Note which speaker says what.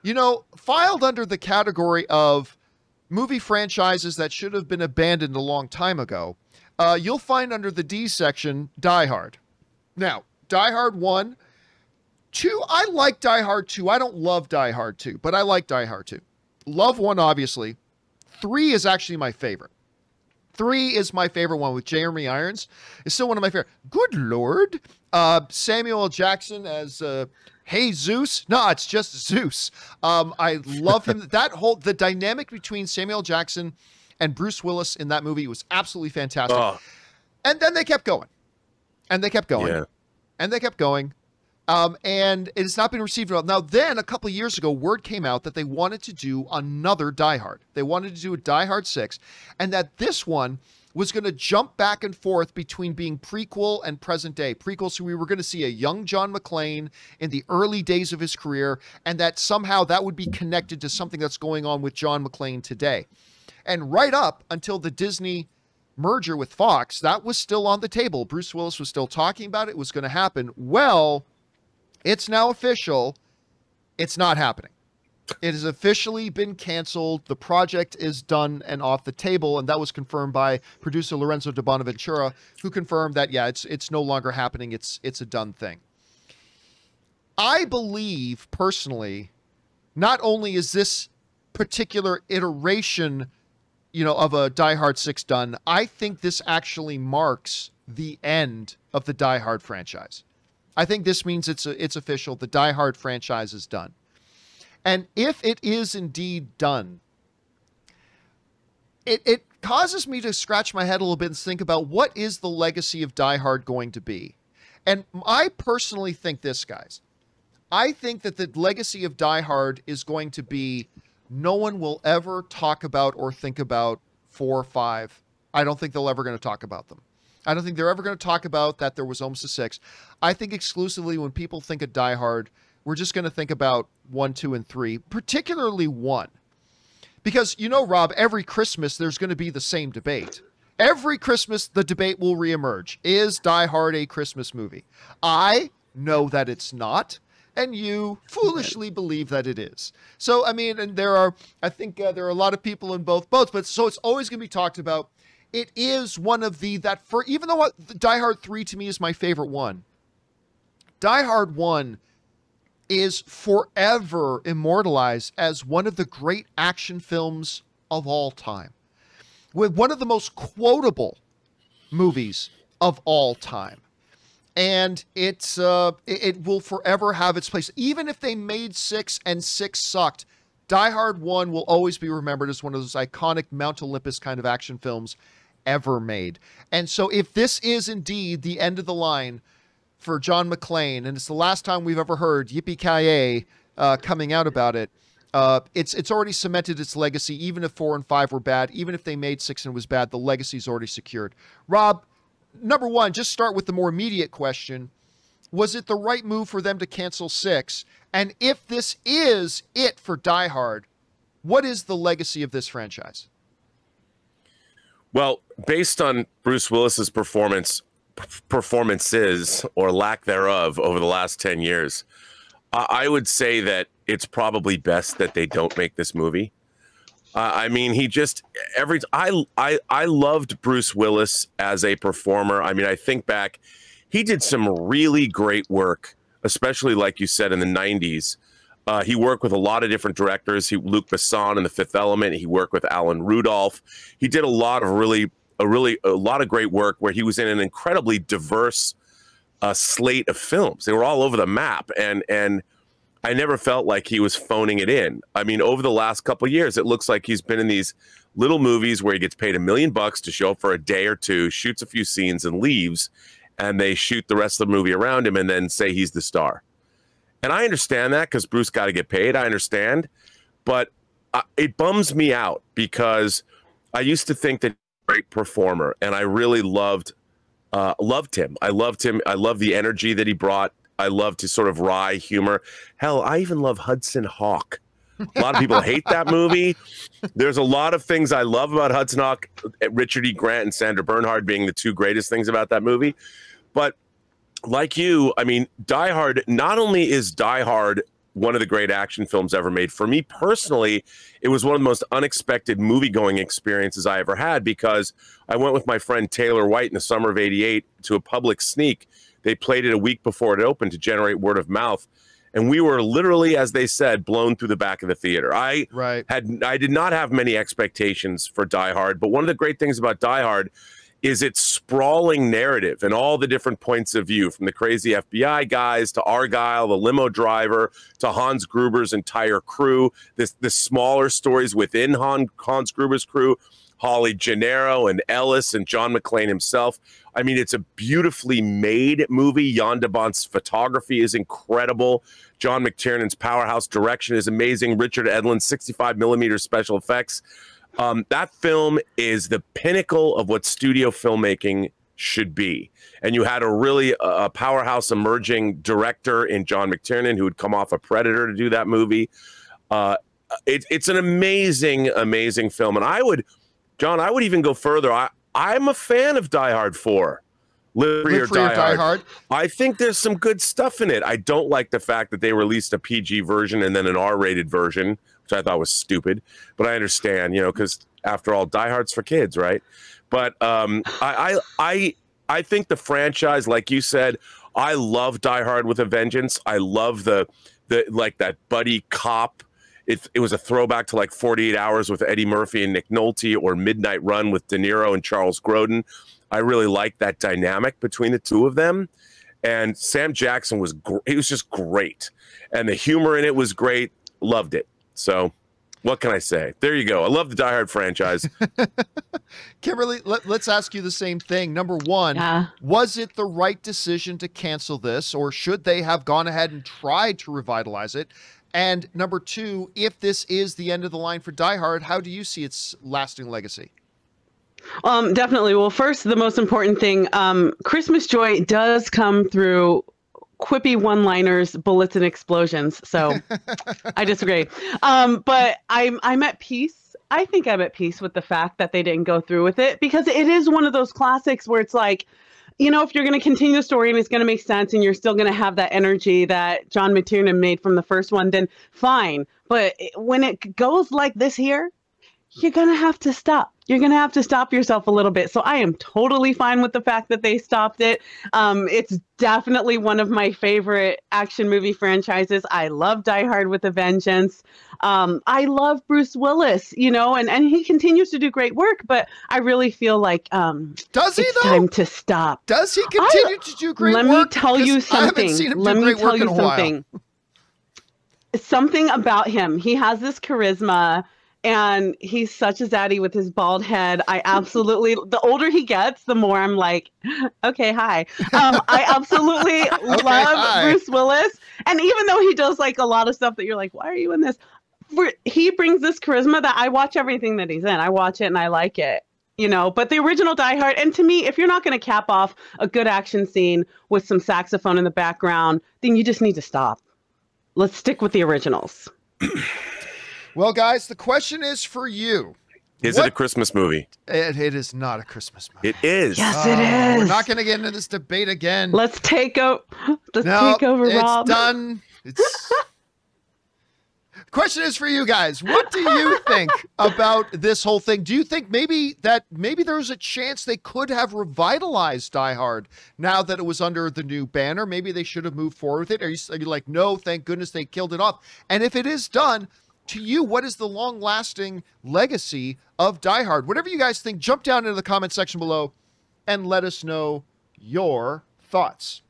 Speaker 1: You know, filed under the category of movie franchises that should have been abandoned a long time ago, you'll find under the D section Die Hard. Now, Die Hard 1, 2, I like Die Hard 2. I don't love Die Hard 2, but I like Die Hard 2. Love 1, obviously. 3 is actually my favorite. 3 is my favorite one with Jeremy Irons. It's still one of my favorite. Good Lord. Samuel L. Jackson as Hey Zeus. No, it's just Zeus. I love him. The dynamic between Samuel L. Jackson and Bruce Willis in that movie was absolutely fantastic. Oh. And then they kept going. And they kept going. Yeah. And they kept going. And it has not been received well. Now, then, a couple of years ago, word came out that they wanted to do another Die Hard. They wanted to do a Die Hard 6, and that this one was going to jump back and forth between being prequel and present day. Prequel, so we were going to see a young John McClane in the early days of his career, and that somehow that would be connected to something that's going on with John McClane today. And right up until the Disney merger with Fox, that was still on the table. Bruce Willis was still talking about it. It was going to happen. Well, it's now official. It's not happening. It has officially been canceled. The project is done and off the table, and that was confirmed by producer Lorenzo de Bonaventura, who confirmed that, yeah, it's no longer happening. It's a done thing. I believe, personally, not only is this particular iteration, you know, of a Die Hard 6 done, I think this actually marks the end of the Die Hard franchise. I think this means it's official. The Die Hard franchise is done. And if it is indeed done, it causes me to scratch my head a little bit and think about what is the legacy of Die Hard going to be. And I personally think this, guys. I think that the legacy of Die Hard is going to be no one will ever talk about or think about 4 or 5. I don't think they're ever going to talk about them. I don't think they're ever going to talk about that there was almost a 6. I think exclusively when people think of Die Hard, we're just going to think about 1, 2, and 3, particularly 1. Because, you know, Rob, every Christmas there's going to be the same debate. Every Christmas the debate will reemerge. Is Die Hard a Christmas movie? I know that it's not, and you foolishly believe that it is. So, I mean, and I think there are a lot of people in both boats, but so it's always going to be talked about. It is one of even though Die Hard 3 to me is my favorite one, Die Hard 1 is forever immortalized as one of the great action films of all time. With one of the most quotable movies of all time. And it will forever have its place. Even if they made 6 and 6 sucked, Die Hard 1 will always be remembered as one of those iconic Mount Olympus kind of action films ever made. And so if this is indeed the end of the line for John McClane, and it's the last time we've ever heard Yippee-Ki-Yay coming out about it, it's already cemented its legacy. Even if 4 and 5 were bad, even if they made 6 and it was bad, the legacy's already secured. Rob, number one, just start with the more immediate question. Was it the right move for them to cancel 6? And if this is it for Die Hard, what is the legacy of this franchise?
Speaker 2: Well, based on Bruce Willis's performances or lack thereof over the last 10 years, I would say that it's probably best that they don't make this movie. I mean, I loved Bruce Willis as a performer. I mean, I think back, he did some really great work, especially like you said in the 90s. He worked with a lot of different directors. Luc Besson in The Fifth Element. He worked with Alan Rudolph. He did a lot of a lot of great work where he was in an incredibly diverse slate of films. They were all over the map, and I never felt like he was phoning it in. I mean, over the last couple of years, it looks like he's been in these little movies where he gets paid $1 million to show up for a day or two, shoots a few scenes, and leaves, and they shoot the rest of the movie around him and then say he's the star. And I understand that because Bruce got to get paid. I understand. But it bums me out because I used to think that he was a great performer, and I really loved him. I loved him. I loved the energy that he brought. I loved his sort of wry humor. Hell, I even love Hudson Hawk. A lot of people hate that movie. There's a lot of things I love about Hudson Hawk, Richard E. Grant and Sandra Bernhard being the two greatest things about that movie. But like you, I mean, Die Hard, not only is Die Hard one of the great action films ever made. For me personally, it was one of the most unexpected movie-going experiences I ever had, because I went with my friend Taylor White in the summer of '88 to a public sneak. They played it a week before it opened to generate word of mouth. And we were literally, as they said, blown through the back of the theater. I did not have many expectations for Die Hard, but one of the great things about Die Hard is its sprawling narrative and all the different points of view, from the crazy FBI guys to Argyle, the limo driver, to Hans Gruber's entire crew, the smaller stories within Hans Gruber's crew, Holly Gennaro and Ellis and John McClane himself. I mean, it's a beautifully made movie. Jan de Bont's photography is incredible. John McTiernan's powerhouse direction is amazing. Richard Edlund's 65mm special effects. That film is the pinnacle of what studio filmmaking should be. And you had a really powerhouse emerging director in John McTiernan, who had come off of Predator to do that movie. It's an amazing, amazing film. And John, I would even go further. I'm a fan of Die Hard 4. Live Free or Die Hard. I think there's some good stuff in it. I don't like the fact that they released a PG version and then an R-rated version, which I thought was stupid. But I understand, you know, because after all, Die Hard's for kids, right? But I think the franchise, like you said, I love Die Hard with a Vengeance. I love the like that buddy cop. It was a throwback to like 48 Hours with Eddie Murphy and Nick Nolte, or Midnight Run with De Niro and Charles Grodin. I really like that dynamic between the two of them. And Sam Jackson was just great. And the humor in it was great. Loved it. So what can I say? There you go. I love the Die Hard franchise.
Speaker 1: Kimberly, let's ask you the same thing. Number one, was it the right decision to cancel this, or should they have gone ahead and tried to revitalize it? And number two, if this is the end of the line for Die Hard, how do you see its lasting legacy?
Speaker 3: Definitely. Well, first, the most important thing, Christmas joy does come through quippy one-liners, bullets, and explosions. So I disagree. But I'm at peace. I think I'm at peace with the fact that they didn't go through with it, because it is one of those classics where it's like, you know, if you're going to continue the story and it's going to make sense and you're still going to have that energy that John McTiernan made from the first one, then fine. But when it goes like this here, you're going to have to stop. You're going to have to stop yourself a little bit. So I am totally fine with the fact that they stopped it. It's definitely one of my favorite action movie franchises. I love Die Hard with a Vengeance. I love Bruce Willis, you know, and he continues to do great work, but I really feel like
Speaker 1: does he,
Speaker 3: it's
Speaker 1: though?
Speaker 3: Time to stop.
Speaker 1: Does he continue to do great work?
Speaker 3: Let me tell you something. Let me tell you something. Something about him. He has this charisma. And he's such a zaddy with his bald head. I absolutely, the older he gets, the more I'm like, okay, hi. I absolutely love Bruce Willis. And even though he does like a lot of stuff that you're like, why are you in this? He brings this charisma that I watch everything that he's in. I watch it and I like it, you know. But the original Die Hard, and to me, if you're not going to cap off a good action scene with some saxophone in the background, then you just need to stop. Let's stick with the originals.
Speaker 1: Well, guys, the question is for you.
Speaker 2: Is it a Christmas movie?
Speaker 1: It is not a Christmas movie.
Speaker 2: It is.
Speaker 3: Yes, it is.
Speaker 1: We're not going to get into this debate again.
Speaker 3: Let's take over, Rob.
Speaker 1: It's done. The question is for you guys. What do you think about this whole thing? Do you think maybe there's a chance they could have revitalized Die Hard now that it was under the new banner? Maybe they should have moved forward with it. Are you like, no, thank goodness they killed it off? And if it is done, to you, what is the long-lasting legacy of Die Hard? Whatever you guys think, jump down into the comment section below and let us know your thoughts.